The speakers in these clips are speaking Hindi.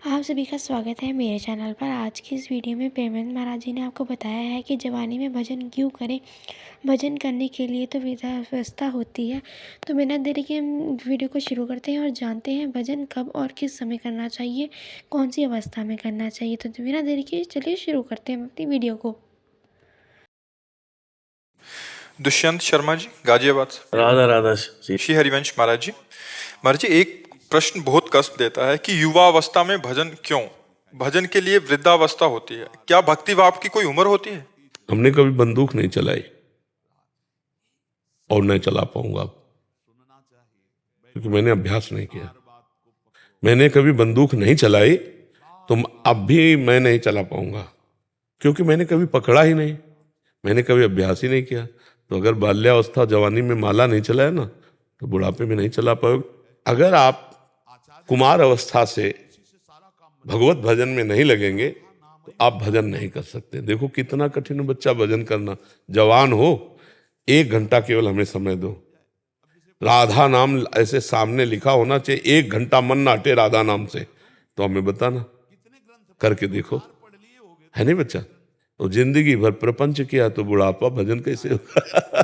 आप सभी का स्वागत है मेरे चैनल पर। आज की इस वीडियो में प्रेमानंद महाराज जी ने आपको बताया है कि जवानी में भजन क्यों करें। भजन करने के लिए तो व्यवस्था होती है। तो बिना देरी के हम वीडियो को शुरू करते हैं और जानते हैं भजन कब और किस समय करना चाहिए, कौन सी अवस्था में करना चाहिए। तो बिना देरी के चलिए शुरू करते हैं अपनी वीडियो को। दुष्यंत शर्मा जी, गाजियाबाद से। राधा राधा श्री श्री हरिवंश महाराज जी। महाराज जी, एक प्रश्न बहुत कष्ट देता है कि युवावस्था में भजन क्यों? भजन के लिए वृद्धावस्था होती है, क्या भक्ति भाव की कोई उम्र होती है? हमने कभी बंदूक नहीं चलाई और नहीं चला पाऊंगा क्योंकि मैंने अभ्यास नहीं किया। मैंने कभी बंदूक नहीं चलाई तो अब भी मैं नहीं चला पाऊंगा क्योंकि मैंने कभी पकड़ा ही नहीं, मैंने कभी अभ्यास ही नहीं किया। तो अगर बाल्यावस्था जवानी में माला नहीं चलाया ना तो बुढ़ापे में नहीं चला पाओगे। अगर आप कुमार अवस्था से भगवत भजन में नहीं लगेंगे तो आप भजन नहीं कर सकते। देखो कितना कठिन है बच्चा भजन करना। जवान हो, 1 घंटा केवल हमें समय दो। राधा नाम ऐसे सामने लिखा होना चाहिए, 1 घंटा मन ना हटे राधा नाम से, तो हमें बताना, करके देखो, है नहीं बच्चा? तो जिंदगी भर प्रपंच किया तो बुढ़ापा भजन कैसे होगा?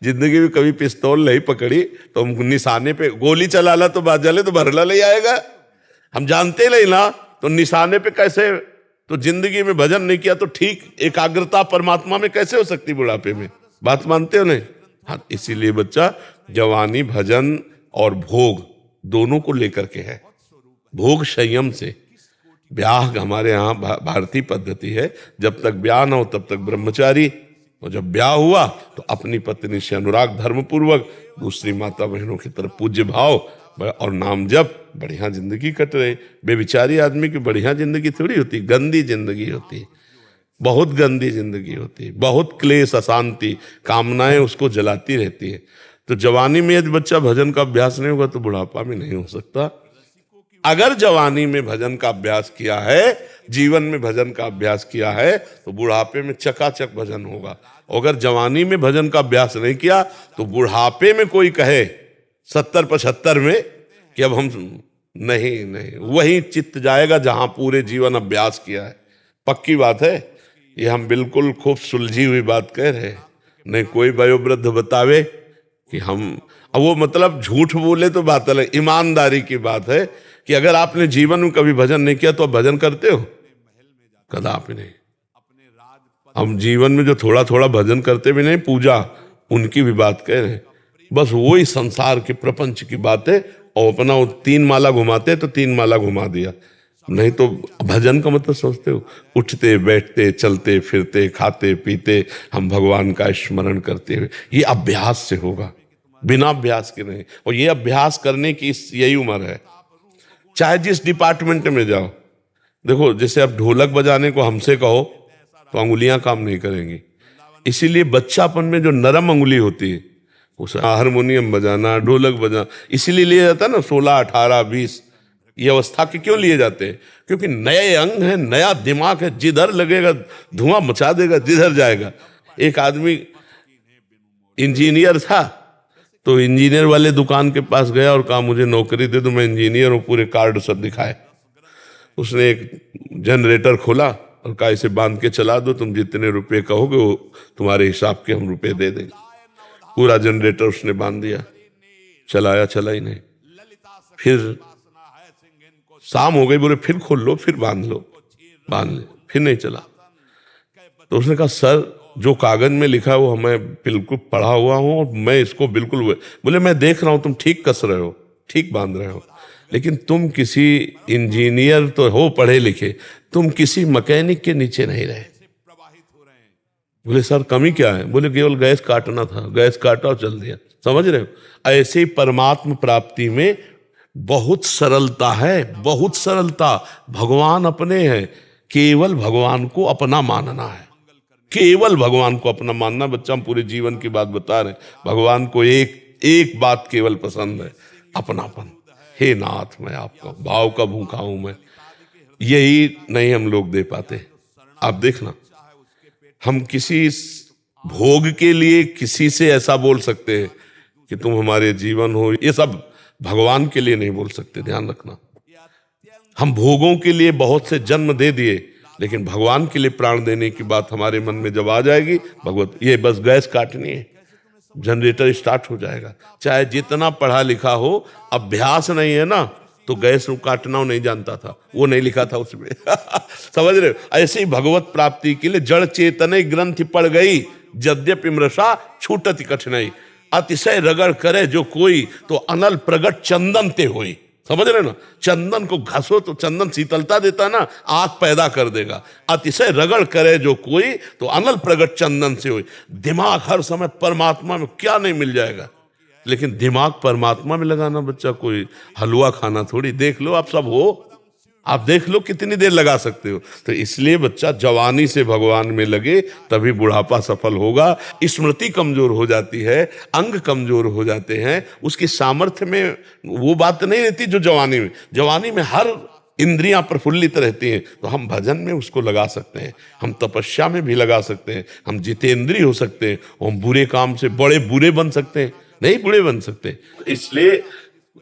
जिंदगी में कभी पिस्तौल नहीं पकड़ी तो हम निशाने पे गोली चला ला तो बात जले तो भरला ले आएगा। हम जानते नहीं ना तो निशाने पे कैसे? तो जिंदगी में भजन नहीं किया तो ठीक एकाग्रता परमात्मा में कैसे हो सकती बुढ़ापे में? बात मानते हो नहीं? हाँ, इसीलिए बच्चा जवानी भजन और भोग दोनों को लेकर के है। भोग संयम से, ब्याह हमारे यहाँ भारतीय पद्धति है, जब तक ब्याह ना हो तब तक ब्रह्मचारी, और जब ब्याह हुआ तो अपनी पत्नी से अनुराग धर्म पूर्वक, दूसरी माता बहनों की तरफ पूज्य भाव और नाम जप, बढ़िया जिंदगी कट रही। बेविचारी आदमी की बढ़िया जिंदगी थोड़ी होती, गंदी जिंदगी होती, बहुत गंदी जिंदगी होती, बहुत क्लेश अशांति, कामनाएं उसको जलाती रहती है। तो जवानी में यदि बच्चा भजन का अभ्यास नहीं होगा तो बुढ़ापा में नहीं हो सकता। अगर जवानी में भजन का अभ्यास किया है, जीवन में भजन का अभ्यास किया है, तो बुढ़ापे में चकाचक भजन होगा। अगर जवानी में भजन का अभ्यास नहीं किया तो बुढ़ापे में कोई कहे 70-75 में कि अब हम नहीं, वही चित्त जाएगा जहां पूरे जीवन अभ्यास किया है। पक्की बात है, ये हम बिल्कुल खूब सुलझी हुई बात कह रहे हैं। नहीं कोई वयोवृद्ध बतावे कि हम, अब वो मतलब झूठ बोले तो बात अलग, ईमानदारी की बात है कि अगर आपने जीवन में कभी भजन नहीं किया तो आप भजन करते हो? कदापि नहीं। हम जीवन में जो थोड़ा थोड़ा भजन करते भी नहीं, पूजा उनकी भी बात कह रहे हैं। बस वही संसार के प्रपंच की बात है, और अपना वो 3 माला घुमाते तो 3 माला घुमा दिया। नहीं तो भजन का मतलब समझते हो? उठते बैठते चलते फिरते खाते पीते हम भगवान का स्मरण करते हुए, ये अभ्यास से होगा, बिना अभ्यास के नहीं। और ये अभ्यास करने की यही उम्र है। चाहे जिस डिपार्टमेंट में जाओ, देखो जैसे अब ढोलक बजाने को हमसे कहो तो अंगुलियां काम नहीं करेंगी। इसीलिए बच्चापन में जो नरम अंगुली होती है, उसे हारमोनियम बजाना, ढोलक बजाना इसीलिए लिया जाता है ना। 16, 18, 20 ये अवस्था के क्यों लिए जाते हैं? क्योंकि नए अंग है, नया दिमाग है, जिधर लगेगा धुआं मचा देगा, जिधर जाएगा। एक आदमी इंजीनियर था तो इंजीनियर वाले दुकान के पास गया और कहा मुझे नौकरी दे दो, मैं इंजीनियर हूं, पूरे कार्ड सब दिखाए। उसने एक जनरेटर खोला और कहा इसे बांध के चला दो, तुम जितने रुपए कहोगे वो तुम्हारे हिसाब के हम रुपए दे देंगे। पूरा जनरेटर उसने बांध दिया, चलाया, चला ही नहीं। फिर शाम हो गई, बोले फिर खोल लो, फिर बांध लो, बांध ले, फिर नहीं चला। तो उसने कहा सर जो कागज में लिखा है वो हमें बिल्कुल पढ़ा हुआ हूं और मैं इसको बिल्कुल, बोले मैं देख रहा हूं तुम ठीक कस रहे हो, ठीक बांध रहे हो, लेकिन तुम किसी इंजीनियर तो हो पढ़े लिखे, तुम किसी मैकेनिक के नीचे नहीं रहे। बोले सर कमी क्या है? बोले केवल गैस काटना था, गैस काटा और चल दिया। समझ रहे हो? ऐसे ही परमात्म प्राप्ति में बहुत सरलता है, बहुत सरलता। भगवान अपने हैं, केवल भगवान को अपना मानना है, केवल भगवान को अपना मानना। बच्चा हम पूरे जीवन की बात बता रहे हैं। भगवान को एक बात केवल पसंद है, अपनापन। हे नाथ मैं आपका भाव का भूखा हूं मैं, यही नहीं हम लोग दे पाते। आप देखना, हम किसी भोग के लिए किसी से ऐसा बोल सकते हैं कि तुम हमारे जीवन हो, ये सब भगवान के लिए नहीं बोल सकते, ध्यान रखना। हम भोगों के लिए बहुत से जन्म दे दिए, लेकिन भगवान के लिए प्राण देने की बात हमारे मन में जब आ जाएगी, भगवत ये बस गैस काटनी है, जनरेटर स्टार्ट हो जाएगा। चाहे जितना पढ़ा लिखा हो, अभ्यास नहीं है ना, तो गैस काटना नहीं जानता था, वो नहीं लिखा था उसमें। समझ रहे हो? ऐसे ही भगवत प्राप्ति के लिए जड़ चेतने ग्रंथि पड़ गई, यद्यपि मृषा छूटति कठिनाई। अतिशय रगड़ करे जो कोई, तो अनल प्रगट चंदन ते होई। समझ रहे ना? चंदन को घसो तो चंदन शीतलता देता ना, आग पैदा कर देगा। अतिशय रगड़ करे जो कोई, तो अनल प्रगट चंदन से होई। दिमाग हर समय परमात्मा में क्या नहीं मिल जाएगा, लेकिन दिमाग परमात्मा में लगाना बच्चा कोई हलवा खाना थोड़ी। देख लो आप सब हो, आप देख लो कितनी देर लगा सकते हो। तो इसलिए बच्चा जवानी से भगवान में लगे, तभी बुढ़ापा सफल होगा। स्मृति कमजोर हो जाती है, अंग कमजोर हो जाते हैं, उसकी सामर्थ्य में वो बात नहीं रहती जो जवानी में। जवानी में हर इंद्रियां प्रफुल्लित रहती हैं, तो हम भजन में उसको लगा सकते हैं, हम तपस्या में भी लगा सकते हैं, हम जितेंद्रिय हो सकते हैं, हम बुरे काम से बड़े बुरे बन सकते हैं, नहीं बुरे बन सकते। इसलिए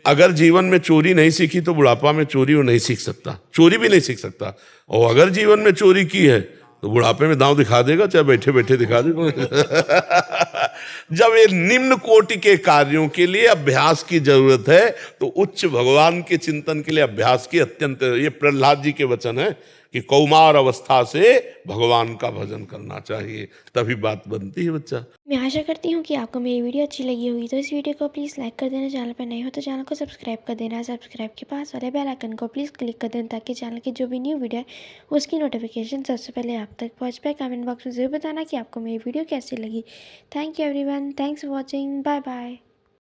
अगर जीवन में चोरी नहीं सीखी तो बुढ़ापा में चोरी वो नहीं सीख सकता, चोरी भी नहीं सीख सकता। और अगर जीवन में चोरी की है तो बुढ़ापे में दांव दिखा देगा, चाहे बैठे बैठे दिखा देगा। जब ये निम्न कोटि के कार्यों के लिए अभ्यास की जरूरत है, तो उच्च भगवान के चिंतन के लिए अभ्यास की अत्यंत, ये प्रहलाद जी के वचन है कि कौमार अवस्था से भगवान का भजन करना चाहिए, तभी बात बनती है बच्चा। मैं आशा करती हूँ कि आपको मेरी वीडियो अच्छी लगी होगी, तो इस वीडियो को प्लीज़ लाइक कर देना। चैनल पर नए हो तो चैनल को सब्सक्राइब कर देना। सब्सक्राइब के पास वाले बेल आइकन को प्लीज़ क्लिक कर देना, ताकि चैनल की जो भी न्यू वीडियो है उसकी नोटिफिकेशन सबसे पहले आप तक पहुँच पाए। कमेंट बॉक्स में ज़रूर बताना कि आपको मेरी वीडियो कैसी लगी। Thank you everyone, thanks for watching, bye bye.